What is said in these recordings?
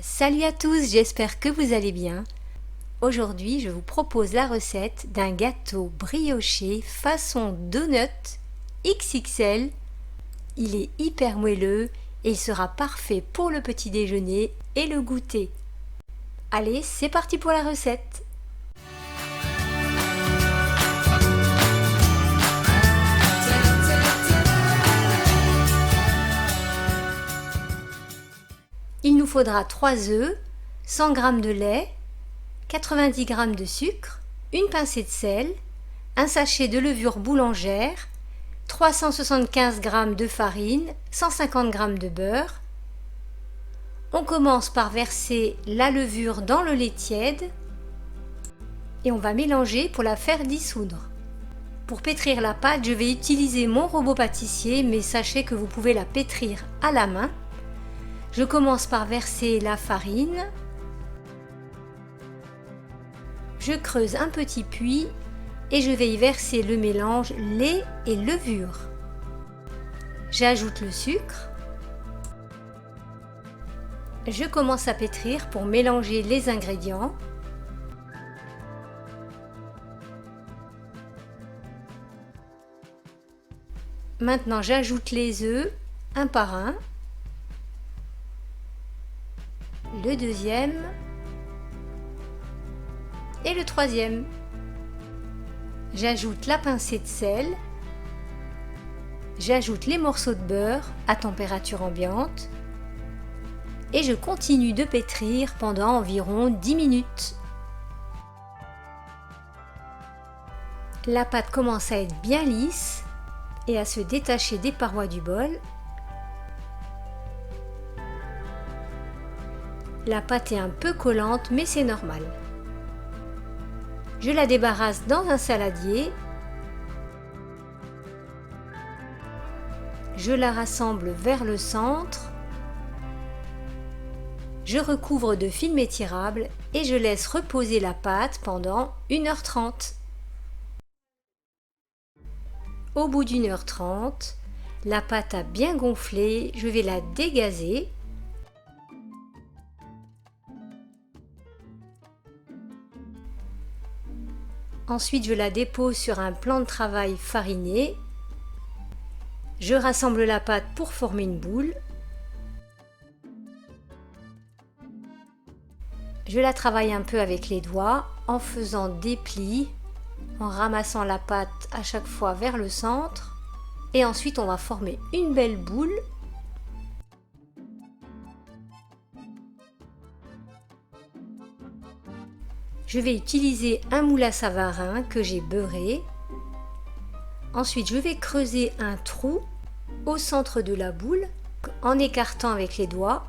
Salut à tous, j'espère que vous allez bien. Aujourd'hui, je vous propose la recette d'un gâteau brioché façon donut XXL. Il est hyper moelleux et il sera parfait pour le petit déjeuner et le goûter. Allez, c'est parti pour la recette. Il nous faudra 3 œufs, 100 g de lait, 90 g de sucre, une pincée de sel, un sachet de levure boulangère, 375 g de farine, 150 g de beurre. On commence par verser la levure dans le lait tiède et on va mélanger pour la faire dissoudre. Pour pétrir la pâte, je vais utiliser mon robot pâtissier, mais sachez que vous pouvez la pétrir à la main. Je commence par verser la farine. Je creuse un petit puits et je vais y verser le mélange lait et levure. J'ajoute le sucre. Je commence à pétrir pour mélanger les ingrédients. Maintenant, j'ajoute les œufs un par un. Le deuxième et le troisième. J'ajoute la pincée de sel. J'ajoute les morceaux de beurre à température ambiante. Et je continue de pétrir pendant environ 10 minutes. La pâte commence à être bien lisse et à se détacher des parois du bol. La pâte est un peu collante, mais c'est normal. Je la débarrasse dans un saladier. Je la rassemble vers le centre. Je recouvre de film étirable et je laisse reposer la pâte pendant 1h30. Au bout d'1h30, la pâte a bien gonflé, je vais la dégazer. Ensuite, je la dépose sur un plan de travail fariné. Je rassemble la pâte pour former une boule. Je la travaille un peu avec les doigts en faisant des plis, en ramassant la pâte à chaque fois vers le centre. Et ensuite, on va former une belle boule. Je vais utiliser un moule à Savarin que j'ai beurré. Ensuite, je vais creuser un trou au centre de la boule en écartant avec les doigts.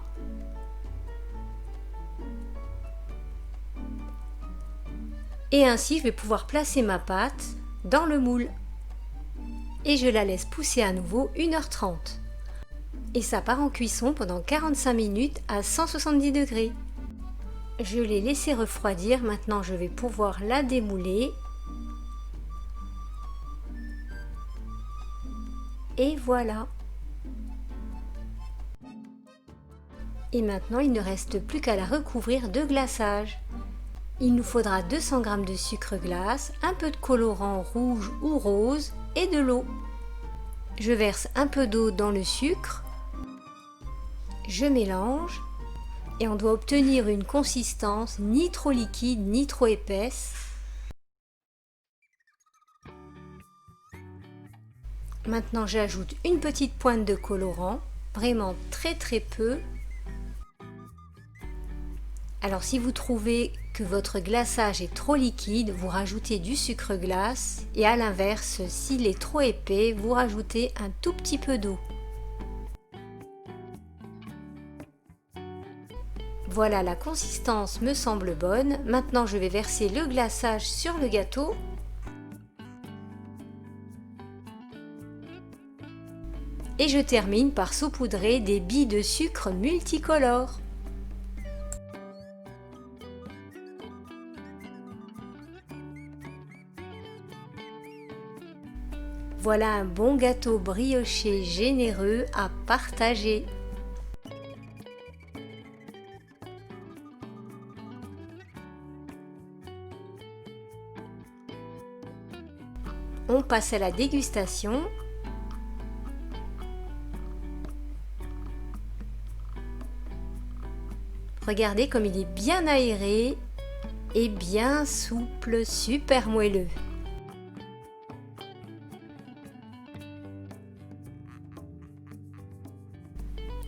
Et ainsi, je vais pouvoir placer ma pâte dans le moule. Et je la laisse pousser à nouveau 1h30. Et ça part en cuisson pendant 45 minutes à 170 degrés. Je l'ai laissé refroidir, maintenant je vais pouvoir la démouler. Et voilà. Et maintenant il ne reste plus qu'à la recouvrir de glaçage. Il nous faudra 200 g de sucre glace, un peu de colorant rouge ou rose et de l'eau. Je verse un peu d'eau dans le sucre. Je mélange. Et on doit obtenir une consistance ni trop liquide ni trop épaisse. Maintenant, j'ajoute une petite pointe de colorant, vraiment très peu. Alors si vous trouvez que votre glaçage est trop liquide, vous rajoutez du sucre glace et à l'inverse, s'il est trop épais, vous rajoutez un tout petit peu d'eau. Voilà, la consistance me semble bonne. Maintenant, je vais verser le glaçage sur le gâteau. Et je termine par saupoudrer des billes de sucre multicolores. Voilà un bon gâteau brioché généreux à partager. On passe à la dégustation. Regardez comme il est bien aéré et bien souple, super moelleux.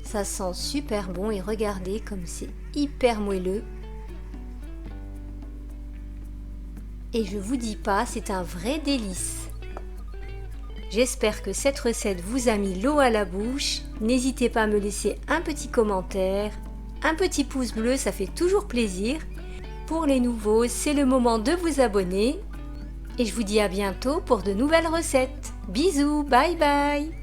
Ça sent super bon et regardez comme c'est hyper moelleux. Et je vous dis pas, c'est un vrai délice. J'espère que cette recette vous a mis l'eau à la bouche. N'hésitez pas à me laisser un petit commentaire. Un petit pouce bleu, ça fait toujours plaisir. Pour les nouveaux, c'est le moment de vous abonner. Et je vous dis à bientôt pour de nouvelles recettes. Bisous, bye bye!